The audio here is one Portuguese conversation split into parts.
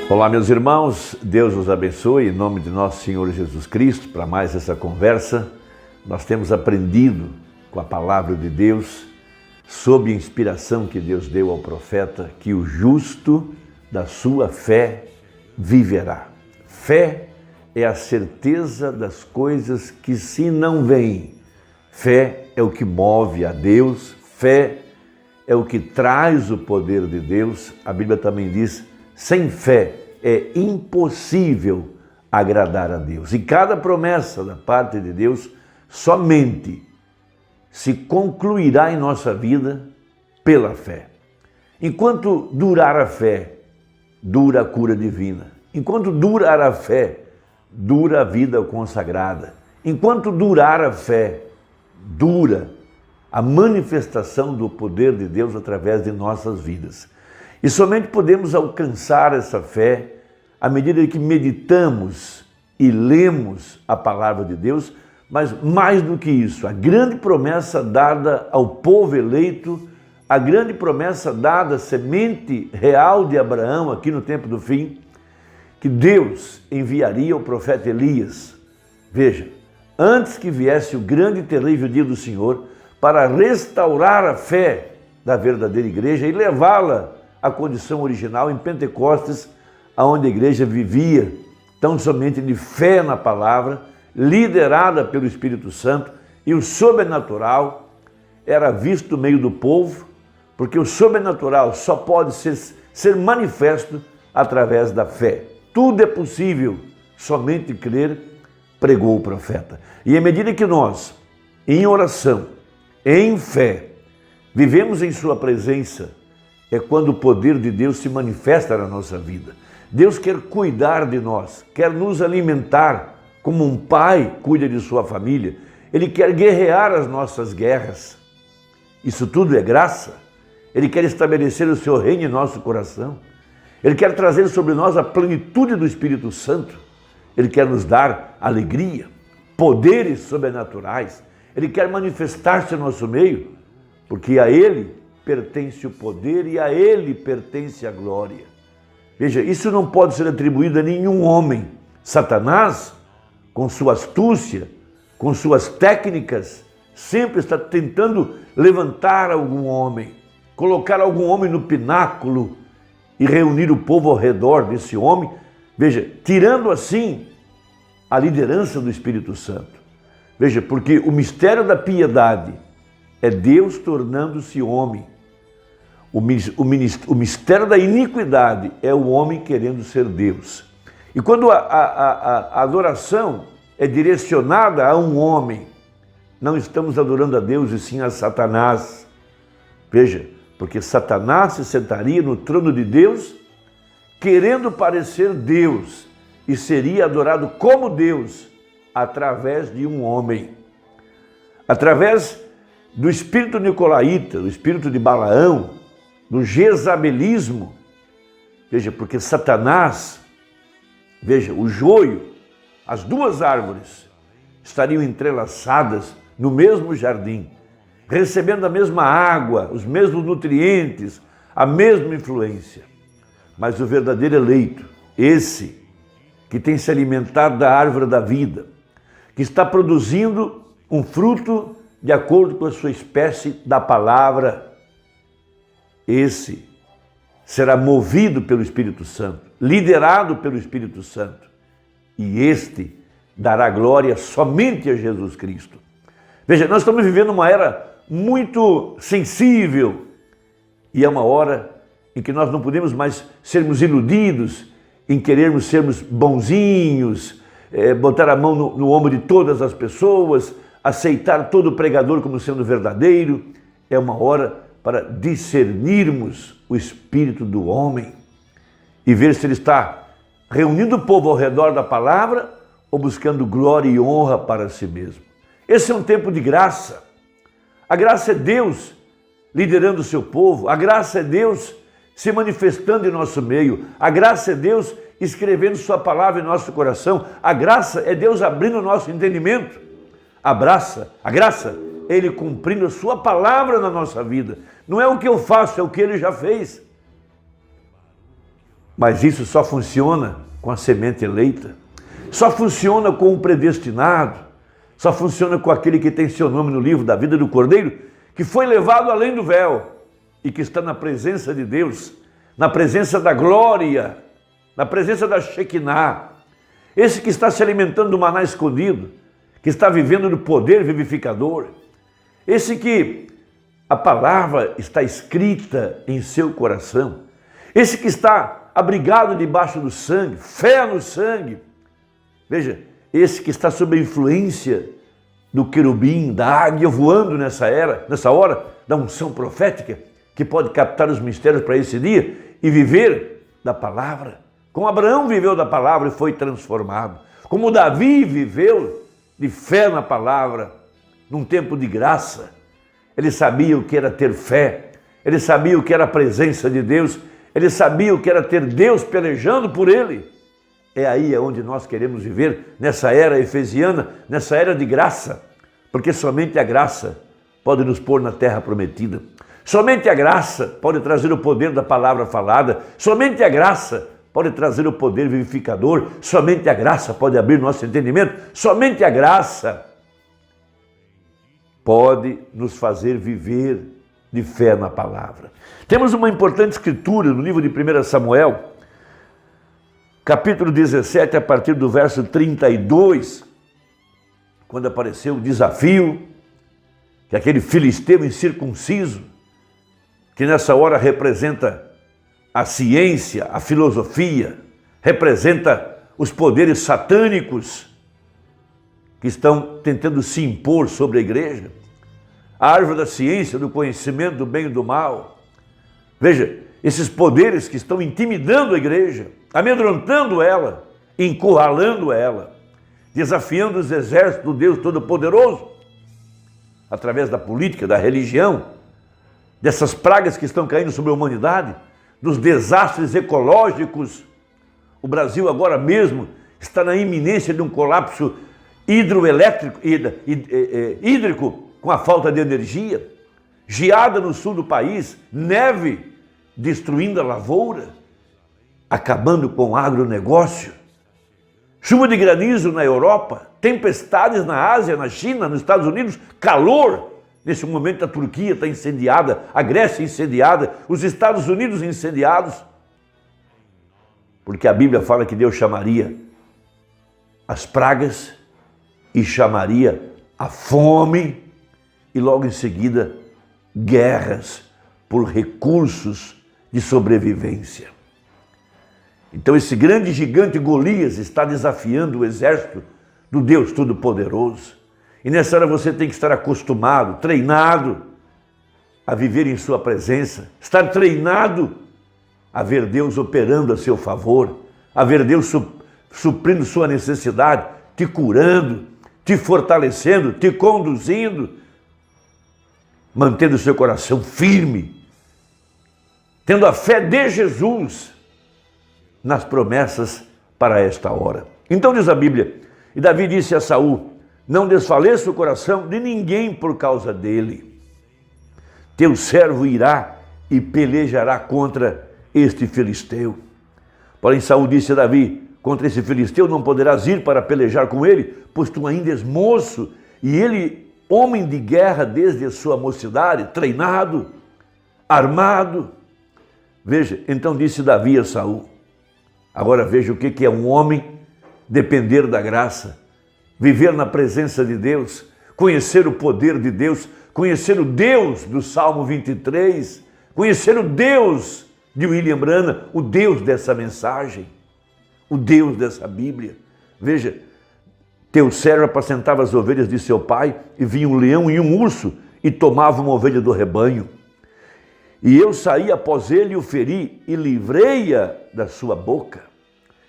Olá, meus irmãos, Deus os abençoe, em nome de nosso Senhor Jesus Cristo, para mais essa conversa. Nós temos aprendido com a palavra de Deus, sob a inspiração que Deus deu ao profeta, que o justo da sua fé viverá. Fé é a certeza das coisas que se não veem. Fé é o que move a Deus, fé é o que traz o poder de Deus. A Bíblia também diz: sem fé é impossível agradar a Deus. E cada promessa da parte de Deus somente se concluirá em nossa vida pela fé. Enquanto durar a fé, dura a cura divina. Enquanto durar a fé, dura a vida consagrada. Enquanto durar a fé, dura a manifestação do poder de Deus através de nossas vidas. E somente podemos alcançar essa fé à medida que meditamos e lemos a palavra de Deus, mas mais do que isso, a grande promessa dada ao povo eleito, a grande promessa dada à semente real de Abraão aqui no tempo do fim, que Deus enviaria o profeta Elias. Veja, antes que viesse o grande e terrível dia do Senhor, para restaurar a fé da verdadeira igreja e levá-la à condição original em Pentecostes, onde a igreja vivia tão somente de fé na palavra, liderada pelo Espírito Santo, e o sobrenatural era visto no meio do povo, porque o sobrenatural só pode ser manifesto através da fé. Tudo é possível, somente crer, pregou o profeta. E à medida que nós, em oração, em fé, vivemos em sua presença, é quando o poder de Deus se manifesta na nossa vida. Deus quer cuidar de nós, quer nos alimentar como um pai cuida de sua família. Ele quer guerrear as nossas guerras. Isso tudo é graça. Ele quer estabelecer o seu reino em nosso coração. Ele quer trazer sobre nós a plenitude do Espírito Santo. Ele quer nos dar alegria, poderes sobrenaturais. Ele quer manifestar-se no nosso meio, porque a Ele pertence o poder e a Ele pertence a glória. Veja, isso não pode ser atribuído a nenhum homem. Satanás, com sua astúcia, com suas técnicas, sempre está tentando levantar algum homem, colocar algum homem no pináculo e reunir o povo ao redor desse homem, veja, tirando assim a liderança do Espírito Santo. Veja, porque o mistério da piedade é Deus tornando-se homem. O mistério da iniquidade é o homem querendo ser Deus. E quando a adoração é direcionada a um homem, não estamos adorando a Deus e sim a Satanás. Veja, porque Satanás se sentaria no trono de Deus, querendo parecer Deus, e seria adorado como Deus, através de um homem. Através do espírito nicolaíta, do espírito de Balaão, do jezabelismo. Veja, porque Satanás, veja, o joio, as duas árvores estariam entrelaçadas no mesmo jardim, recebendo a mesma água, os mesmos nutrientes, a mesma influência. Mas o verdadeiro eleito, esse que tem se alimentado da árvore da vida, que está produzindo um fruto de acordo com a sua espécie da palavra, esse será movido pelo Espírito Santo, liderado pelo Espírito Santo, e este dará glória somente a Jesus Cristo. Veja, nós estamos vivendo uma era muito sensível, e é uma hora em que nós não podemos mais sermos iludidos, em querermos sermos bonzinhos, botar a mão no ombro de todas as pessoas, aceitar todo pregador como sendo verdadeiro. É uma hora para discernirmos o espírito do homem e ver se ele está reunindo o povo ao redor da palavra ou buscando glória e honra para si mesmo. Esse é um tempo de graça. A graça é Deus liderando o seu povo. A graça é Deus se manifestando em nosso meio. A graça é Deus escrevendo sua palavra em nosso coração. A graça é Deus abrindo o nosso entendimento. A graça é Ele cumprindo a sua palavra na nossa vida. Não é o que eu faço, é o que Ele já fez. Mas isso só funciona com a semente eleita. Só funciona com o predestinado. Só funciona com aquele que tem seu nome no livro da vida do Cordeiro, que foi levado além do véu e que está na presença de Deus, na presença da glória, na presença da Shekinah. Esse que está se alimentando do maná escondido, que está vivendo no poder vivificador. Esse que a palavra está escrita em seu coração. Esse que está abrigado debaixo do sangue, fé no sangue. Veja, esse que está sob a influência do querubim, da águia voando nessa hora da unção profética, que pode captar os mistérios para esse dia e viver da palavra. Como Abraão viveu da palavra e foi transformado. Como Davi viveu de fé na palavra, num tempo de graça. Ele sabia o que era ter fé, ele sabia o que era a presença de Deus, ele sabia o que era ter Deus pelejando por ele. É aí onde nós queremos viver, nessa era efesiana, nessa era de graça, porque somente a graça pode nos pôr na terra prometida. Somente a graça pode trazer o poder da palavra falada, somente a graça pode trazer o poder vivificador, somente a graça pode abrir nosso entendimento, somente a graça pode nos fazer viver de fé na palavra. Temos uma importante escritura no livro de 1 Samuel, capítulo 17, a partir do verso 32, quando apareceu o desafio que aquele filisteu incircunciso, que nessa hora representa a ciência, a filosofia, representa os poderes satânicos que estão tentando se impor sobre a igreja, a árvore da ciência, do conhecimento do bem e do mal. Veja, esses poderes que estão intimidando a igreja, amedrontando ela, encurralando ela, desafiando os exércitos do Deus Todo-Poderoso, através da política, da religião, dessas pragas que estão caindo sobre a humanidade, dos desastres ecológicos. O Brasil agora mesmo está na iminência de um colapso hídrico com a falta de energia, geada no sul do país, neve destruindo a lavoura, acabando com o agronegócio, chuva de granizo na Europa, tempestades na Ásia, na China, nos Estados Unidos, calor. Nesse momento a Turquia está incendiada, a Grécia incendiada, os Estados Unidos incendiados. Porque a Bíblia fala que Deus chamaria as pragas e chamaria a fome e logo em seguida guerras por recursos de sobrevivência. Então esse grande gigante Golias está desafiando o exército do Deus Todo-Poderoso. E nessa hora você tem que estar acostumado, treinado a viver em sua presença, estar treinado a ver Deus operando a seu favor, a ver Deus suprindo sua necessidade, te curando, te fortalecendo, te conduzindo, mantendo o seu coração firme, tendo a fé de Jesus nas promessas para esta hora. Então diz a Bíblia, e Davi disse a Saul: não desfaleça o coração de ninguém por causa dele. Teu servo irá e pelejará contra este filisteu. Porém Saul disse a Davi: contra esse filisteu não poderás ir para pelejar com ele, pois tu ainda és moço, e ele homem de guerra desde a sua mocidade, treinado, armado. Veja, então disse Davi a Saul. Agora veja o que é um homem depender da graça, viver na presença de Deus, conhecer o poder de Deus, conhecer o Deus do Salmo 23, conhecer o Deus de William Branham, o Deus dessa mensagem, o Deus dessa Bíblia. Veja, teu servo apacentava as ovelhas de seu pai, e vinha um leão e um urso, e tomava uma ovelha do rebanho. E eu saí após ele e o feri, e livrei-a da sua boca.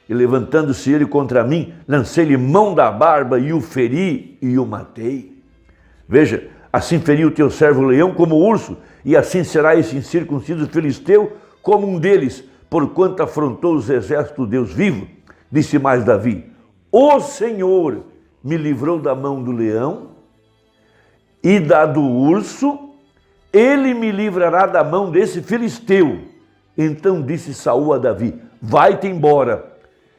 E levantando-se ele contra mim, lancei-lhe mão da barba, e o feri, e o matei. Veja, assim feriu o teu servo o leão como o urso, e assim será esse incircunciso filisteu como um deles, porquanto afrontou os exércitos do Deus vivo. Disse mais Davi: o Senhor me livrou da mão do leão e da do urso, ele me livrará da mão desse filisteu. Então disse Saul a Davi: vai-te embora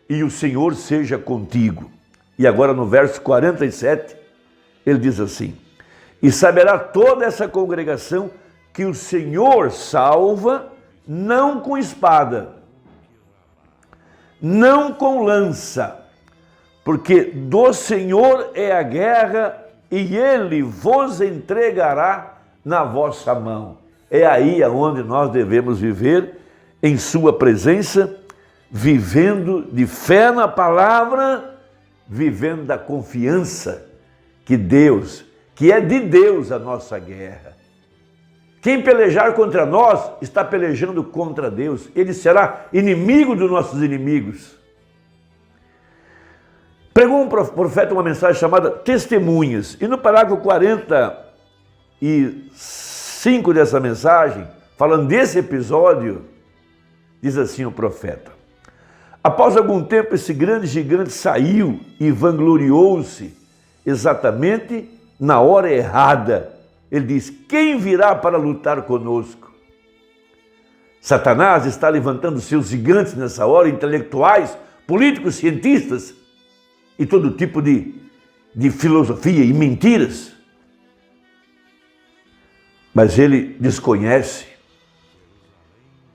e o Senhor seja contigo. E agora no verso 47, ele diz assim: e saberá toda essa congregação que o Senhor salva, não com espada, não com lança, porque do Senhor é a guerra e Ele vos entregará na vossa mão. É aí aonde nós devemos viver, em sua presença, vivendo de fé na palavra, vivendo da confiança que é de Deus a nossa guerra. Quem pelejar contra nós está pelejando contra Deus. Ele será inimigo dos nossos inimigos. Pregou um profeta uma mensagem chamada Testemunhas. E no parágrafo 45 dessa mensagem, falando desse episódio, diz assim o profeta: após algum tempo esse grande gigante saiu e vangloriou-se exatamente na hora errada. Ele diz: quem virá para lutar conosco? Satanás está levantando seus gigantes nessa hora, intelectuais, políticos, cientistas e todo tipo de filosofia e mentiras. Mas ele desconhece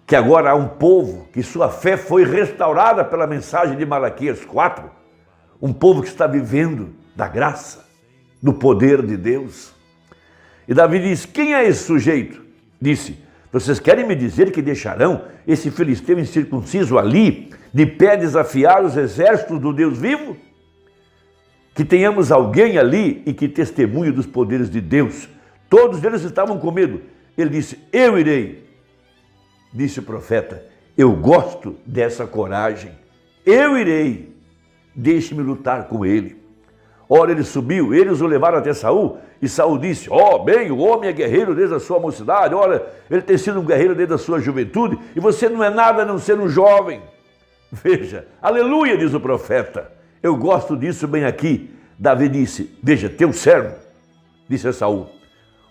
que agora há um povo que sua fé foi restaurada pela mensagem de Malaquias 4, um povo que está vivendo da graça, do poder de Deus. E Davi diz: quem é esse sujeito? Disse: vocês querem me dizer que deixarão esse filisteu incircunciso ali, de pé desafiar os exércitos do Deus vivo? Que tenhamos alguém ali e que testemunhe dos poderes de Deus. Todos eles estavam com medo. Ele disse: eu irei. Disse o profeta: eu gosto dessa coragem. Eu irei. Deixe-me lutar com ele. Ora, ele subiu, eles o levaram até Saul, e Saul disse: bem, o homem é guerreiro desde a sua mocidade, ora, ele tem sido um guerreiro desde a sua juventude, e você não é nada a não ser um jovem. Veja, aleluia, diz o profeta. Eu gosto disso bem aqui. Davi disse: veja, teu servo, disse a Saul,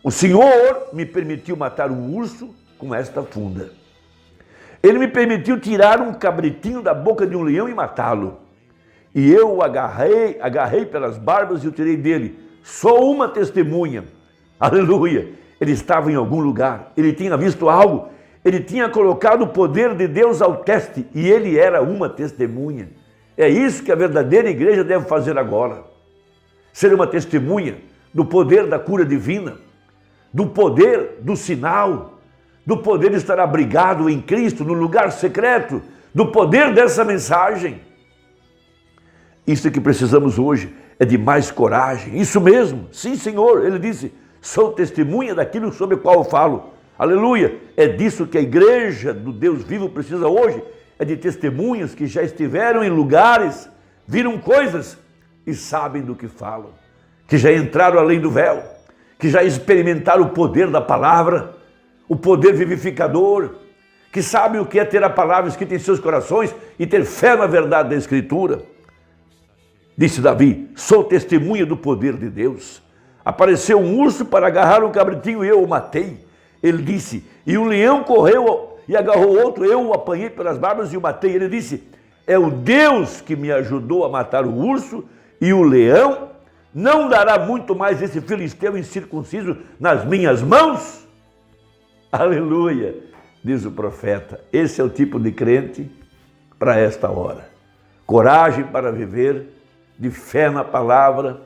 o Senhor me permitiu matar um urso com esta funda. Ele me permitiu tirar um cabritinho da boca de um leão e matá-lo. E eu o agarrei pelas barbas e o tirei dele. Sou uma testemunha. Aleluia. Ele estava em algum lugar, ele tinha visto algo, ele tinha colocado o poder de Deus ao teste e ele era uma testemunha. É isso que a verdadeira igreja deve fazer agora. Ser uma testemunha do poder da cura divina, do poder do sinal, do poder de estar abrigado em Cristo, no lugar secreto, do poder dessa mensagem. Isso que precisamos hoje é de mais coragem. Isso mesmo, sim, Senhor. Ele disse: sou testemunha daquilo sobre o qual eu falo. Aleluia. É disso que a igreja do Deus vivo precisa hoje. É de testemunhas que já estiveram em lugares, viram coisas e sabem do que falam. Que já entraram além do véu. Que já experimentaram o poder da palavra, o poder vivificador. Que sabem o que é ter a palavra escrita em seus corações e ter fé na verdade da Escritura. Disse Davi: sou testemunha do poder de Deus. Apareceu um urso para agarrar um cabritinho e eu o matei. Ele disse: e um leão correu e agarrou outro, eu o apanhei pelas barbas e o matei. Ele disse: é o Deus que me ajudou a matar o urso e o leão. Não dará muito mais esse filisteu incircunciso nas minhas mãos? Aleluia, diz o profeta. Esse é o tipo de crente para esta hora. Coragem para viver de fé na palavra,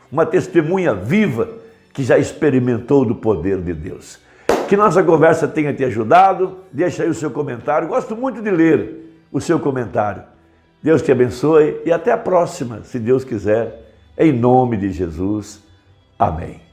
uma testemunha viva que já experimentou do poder de Deus. Que nossa conversa tenha te ajudado. Deixa aí o seu comentário. Gosto muito de ler o seu comentário. Deus te abençoe e até a próxima, se Deus quiser, em nome de Jesus. Amém.